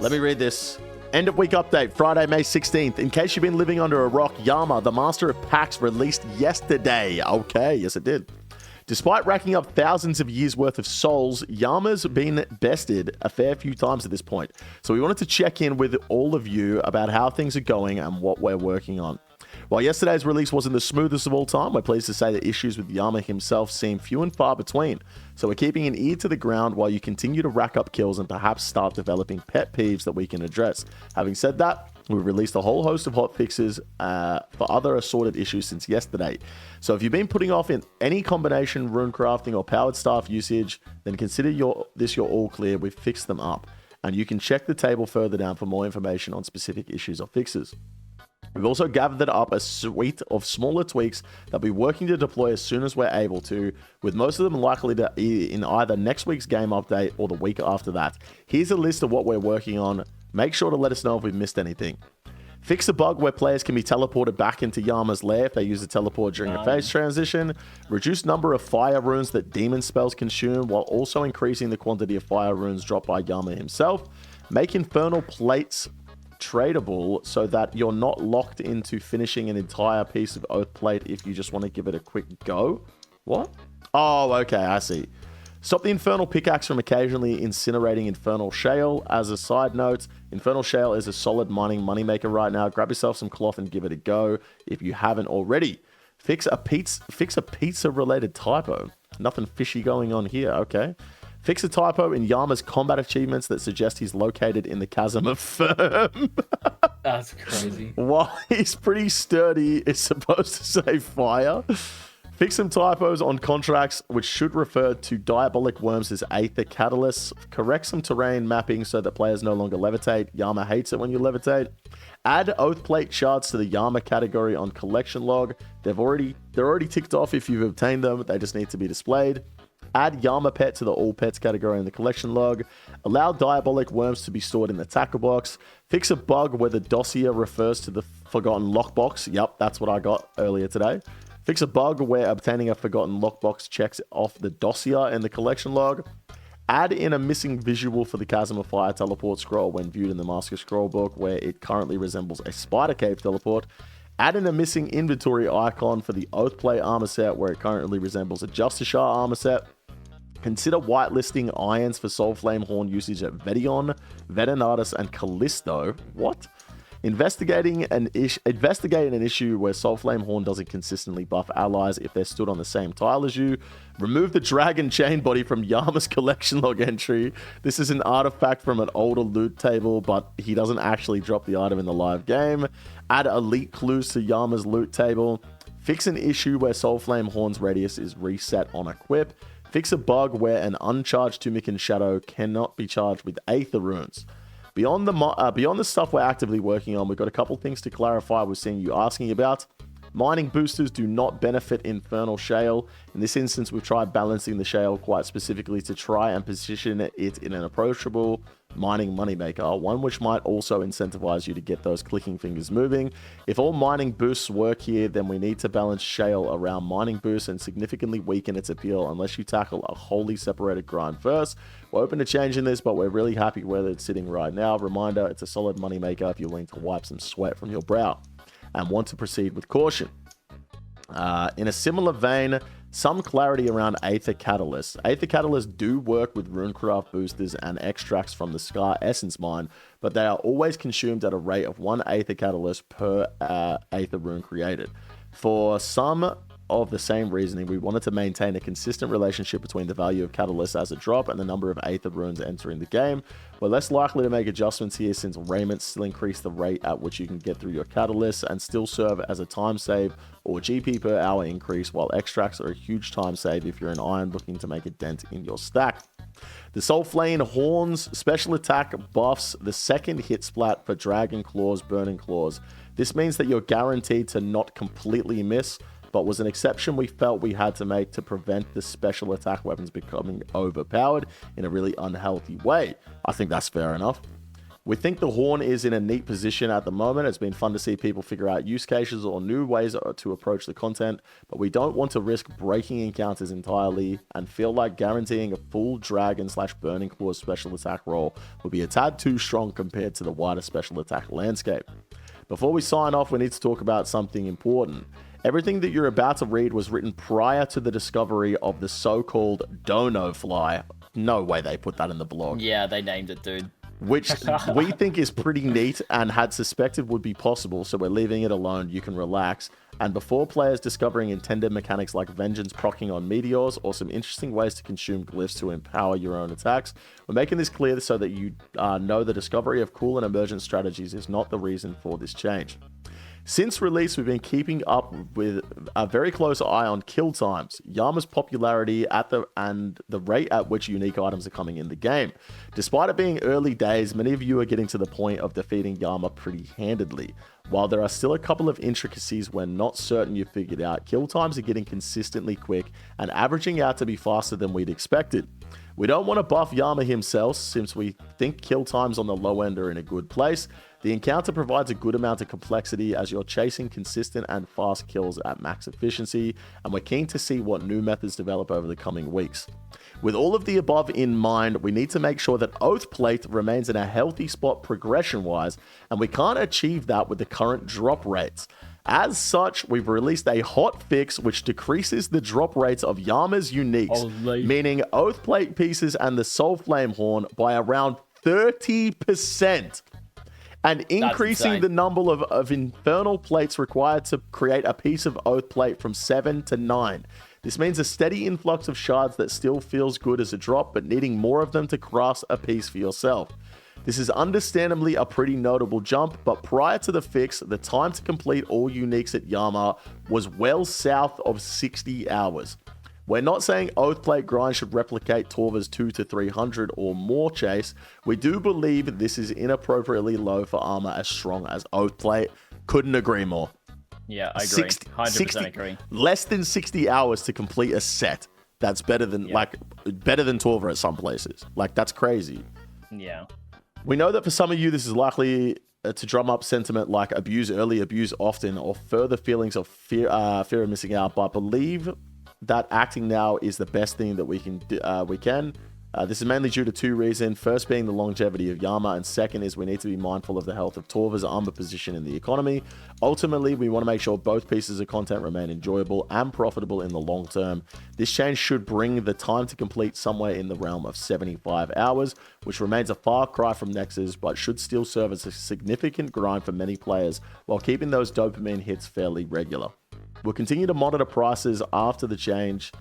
Let me read this. End of week update, Friday, May 16th. In case you've been living under a rock, Yama, the master of packs, released yesterday. Okay, yes it did. Despite racking up thousands of years worth of souls, Yama's been bested a fair few times at this point. So we wanted to check in with all of you about how things are going and what we're working on. While yesterday's release wasn't the smoothest of all time, we're pleased to say that issues with Yama himself seem few and far between. So we're keeping an ear to the ground while you continue to rack up kills and perhaps start developing pet peeves that we can address. Having said that, we've released a whole host of hotfixes for other assorted issues since yesterday. So if you've been putting off in any combination rune crafting or powered staff usage, then consider your all clear. We've fixed them up. And you can check the table further down for more information on specific issues or fixes. We've also gathered up a suite of smaller tweaks that we're working to deploy as soon as we're able to, with most of them likely to be in either next week's game update or the week after that. Here's a list of what we're working on. Make sure to let us know if we've missed anything. Fix a bug where players can be teleported back into Yama's lair if they use a teleport during a phase transition. Reduce number of fire runes that demon spells consume while also increasing the quantity of fire runes dropped by Yama himself. Make infernal plates tradable so that you're not locked into finishing an entire piece of oath plate if you just want to give it a quick go. What? Oh, okay, I see. Stop the infernal pickaxe from occasionally incinerating infernal shale. As a side note, infernal shale is a solid mining moneymaker right now. Grab yourself some cloth and give it a go if you haven't already. Fix a pizza related typo. Nothing fishy going on here. Okay. Fix a typo in Yama's combat achievements that suggest he's located in the chasm of firm. That's crazy. While he's pretty sturdy, it's supposed to say fire. Fix some typos on contracts, which should refer to diabolic worms as Aether Catalysts. Correct some terrain mapping so that players no longer levitate. Yama hates it when you levitate. Add oath plate shards to the Yama category on collection log. They're already ticked off if you've obtained them. They just need to be displayed. Add Yama pet to the all pets category in the collection log. Allow diabolic worms to be stored in the tackle box. Fix a bug where the dossier refers to the forgotten lockbox. Yep, that's what I got earlier today. Fix a bug where obtaining a forgotten lockbox checks off the dossier in the collection log. Add in a missing visual for the Chasm of Fire teleport scroll when viewed in the Master Scroll book, where it currently resembles a spider cave teleport. Add in a missing inventory icon for the Oathplate armor set, where it currently resembles a Justice Shah armor set. Consider whitelisting irons for Soul Flame Horn usage at Vedion, Vetenatus, and Callisto. What? Investigate an issue where Soul Flame Horn doesn't consistently buff allies if they're stood on the same tile as you. Remove the Dragon Chain Body from Yama's collection log entry. This is an artifact from an older loot table, but he doesn't actually drop the item in the live game. Add elite clues to Yama's loot table. Fix an issue where Soul Flame Horn's radius is reset on equip. Fix a bug where an uncharged Tunic and Shadow cannot be charged with Aether runes. Beyond the stuff we're actively working on, we've got a couple things to clarify we're seeing you asking about. Mining boosters do not benefit Infernal Shale. In this instance, we've tried balancing the Shale quite specifically to try and position it in an approachable mining moneymaker, one which might also incentivize you to get those clicking fingers moving. If all mining boosts work here, then we need to balance Shale around mining boosts and significantly weaken its appeal unless you tackle a wholly separated grind first. We're open to changing this, but we're really happy where it's sitting right now. Reminder, it's a solid moneymaker if you're willing to wipe some sweat from your brow and want to proceed with caution. In a similar vein, some clarity around Aether Catalysts. Aether Catalysts do work with runecraft boosters and extracts from the Scar Essence mine, but they are always consumed at a rate of 1 Aether Catalyst per Aether rune created. For some of the same reasoning, we wanted to maintain a consistent relationship between the value of catalysts as a drop and the number of Aether runes entering the game. We're less likely to make adjustments here since raiments still increase the rate at which you can get through your catalysts and still serve as a time save or GP per hour increase, while extracts are a huge time save if you're an iron looking to make a dent in your stack. The Soul Flame Horn's special attack buffs the second hit splat for Dragon Claws, Burning Claws. This means that you're guaranteed to not completely miss, but was an exception we felt we had to make to prevent the special attack weapons becoming overpowered in a really unhealthy way. I think that's fair enough. We think the Horn is in a neat position at the moment. It's been fun to see people figure out use cases or new ways to approach the content, but we don't want to risk breaking encounters entirely and feel like guaranteeing a full Dragon/Burning Claws special attack role would be a tad too strong compared to the wider special attack landscape. Before we sign off, we need to talk about something important. Everything that you're about to read was written prior to the discovery of the so-called Dono Fly. No way they put that in the blog. Yeah, they named it, dude. Which we think is pretty neat and had suspected would be possible, so we're leaving it alone. You can relax. And before players discovering intended mechanics like Vengeance proccing on meteors or some interesting ways to consume glyphs to empower your own attacks, we're making this clear so that you know the discovery of cool and emergent strategies is not the reason for this change. Since release, we've been keeping up with a very close eye on kill times, Yama's popularity and the rate at which unique items are coming in the game. Despite it being early days, many of you are getting to the point of defeating Yama pretty handedly. While there are still a couple of intricacies we're not certain you've figured out, kill times are getting consistently quick and averaging out to be faster than we'd expected. We don't want to buff Yama himself since we think kill times on the low end are in a good place. The encounter provides a good amount of complexity as you're chasing consistent and fast kills at max efficiency, and we're keen to see what new methods develop over the coming weeks. With all of the above in mind, we need to make sure that Oath Plate remains in a healthy spot progression-wise, and we can't achieve that with the current drop rates. As such, we've released a hot fix which decreases the drop rates of Yama's uniques, meaning Oath Plate pieces and the Soul Flame Horn by around 30%. And increasing the number of infernal plates required to create a piece of Oath Plate from 7 to 9. This means a steady influx of shards that still feels good as a drop, but needing more of them to craft a piece for yourself. This is understandably a pretty notable jump, but prior to the fix, the time to complete all uniques at Yama was well south of 60 hours. We're not saying Oath Plate grind should replicate Torva's 200 to 300 or more chase. We do believe this is inappropriately low for armor as strong as Oath Plate. Couldn't agree more. Yeah, I agree. 100% agree. Less than 60 hours to complete a set. That's better than better than Torva at some places. Like, that's crazy. Yeah. We know that for some of you, this is likely to drum up sentiment like abuse early, abuse often, or further feelings of fear of missing out, but believe that acting now is the best thing that we can do. This is mainly due to two reasons. First being the longevity of Yama, and second is we need to be mindful of the health of Torva's armor position in the economy. Ultimately, we want to make sure both pieces of content remain enjoyable and profitable in the long term. This change should bring the time to complete somewhere in the realm of 75 hours, which remains a far cry from Nexus, but should still serve as a significant grind for many players while keeping those dopamine hits fairly regular. We'll continue to monitor prices after the change,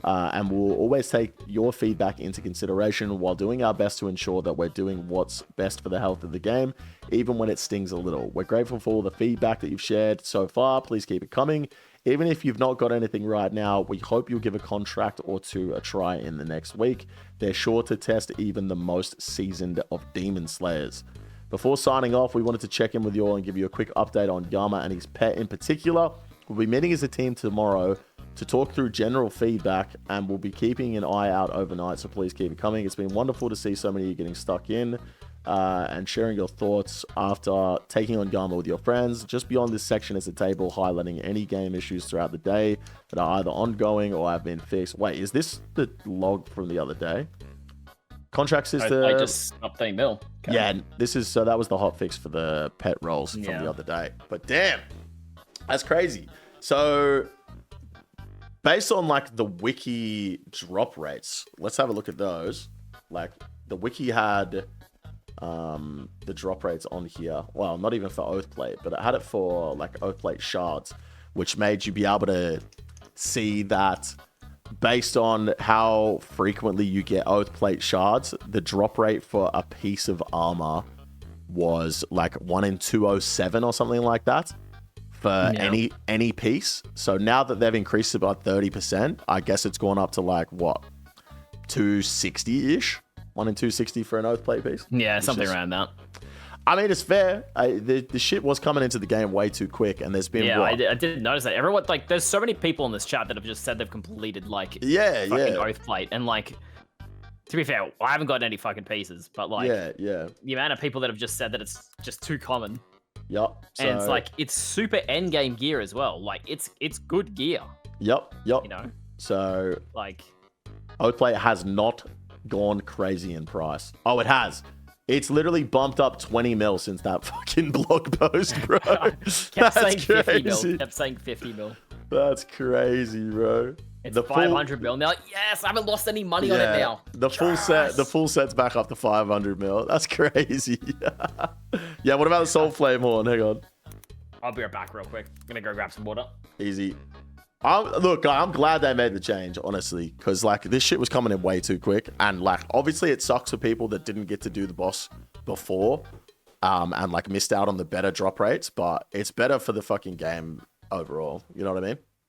and we'll always take your feedback into consideration while doing our best to ensure that we're doing what's best for the health of the game, even when it stings a little. We're grateful for all the feedback that you've shared so far. Please keep it coming. Even if you've not got anything right now, we hope you'll give a contract or two a try in the next week. They're sure to test even the most seasoned of Demon Slayers. Before signing off, we wanted to check in with you all and give you a quick update on Yama and his pet in particular. We'll be meeting as a team tomorrow to talk through general feedback, and we'll be keeping an eye out overnight, so please keep it coming. It's been wonderful to see so many of you getting stuck in and sharing your thoughts after taking on Yama with your friends. Just beyond this section is a table highlighting any game issues throughout the day that are either ongoing or have been fixed. Wait, is this the log from the other day? Contract system. I just updating Bill. Okay. Yeah, this is, so that was the hotfix for the pet rolls from the other day. But damn, that's crazy. So based on like the wiki drop rates, let's have a look at those. Like the wiki had the drop rates on here. Well, not even for Oath Plate, but it had it for like Oath Plate shards, which made you be able to see that based on how frequently you get Oath Plate shards, the drop rate for a piece of armor was like 1 in 207 or something like that for any piece. So now that they've increased it by 30%, I guess it's gone up to like what, 260-ish? 1 in 260 for an Oath Plate piece? Yeah, something around that. I mean, it's fair. The shit was coming into the game way too quick, and there's been I didn't notice that. Everyone, like, there's so many people in this chat that have just said they've completed like fucking Oath Plate, and like To be fair, I haven't gotten any fucking pieces, but like, yeah. the amount of people that have just said that it's just too common, Yup. So, and it's like it's super end game gear as well. Like it's good gear, Yup. you know. So Like, Oathplate has not gone crazy in price. Oh, it has. It's literally bumped up 20 mil since that fucking blog post, bro. kept saying 50 crazy. mil. Kept saying 50 mil. That's crazy, bro. It's 500 mil. And they're like, yes, I haven't lost any money on it now. The full set's back up to 500 mil. That's crazy. Yeah, what about the Soul Flame Horn? Hang on. I'll be right back real quick. I'm gonna go grab some water. Easy. Look, I'm glad they made the change, honestly, because like this shit was coming in way too quick, and like obviously it sucks for people that didn't get to do the boss before, and like missed out on the better drop rates, but it's better for the fucking game overall. You know what I mean?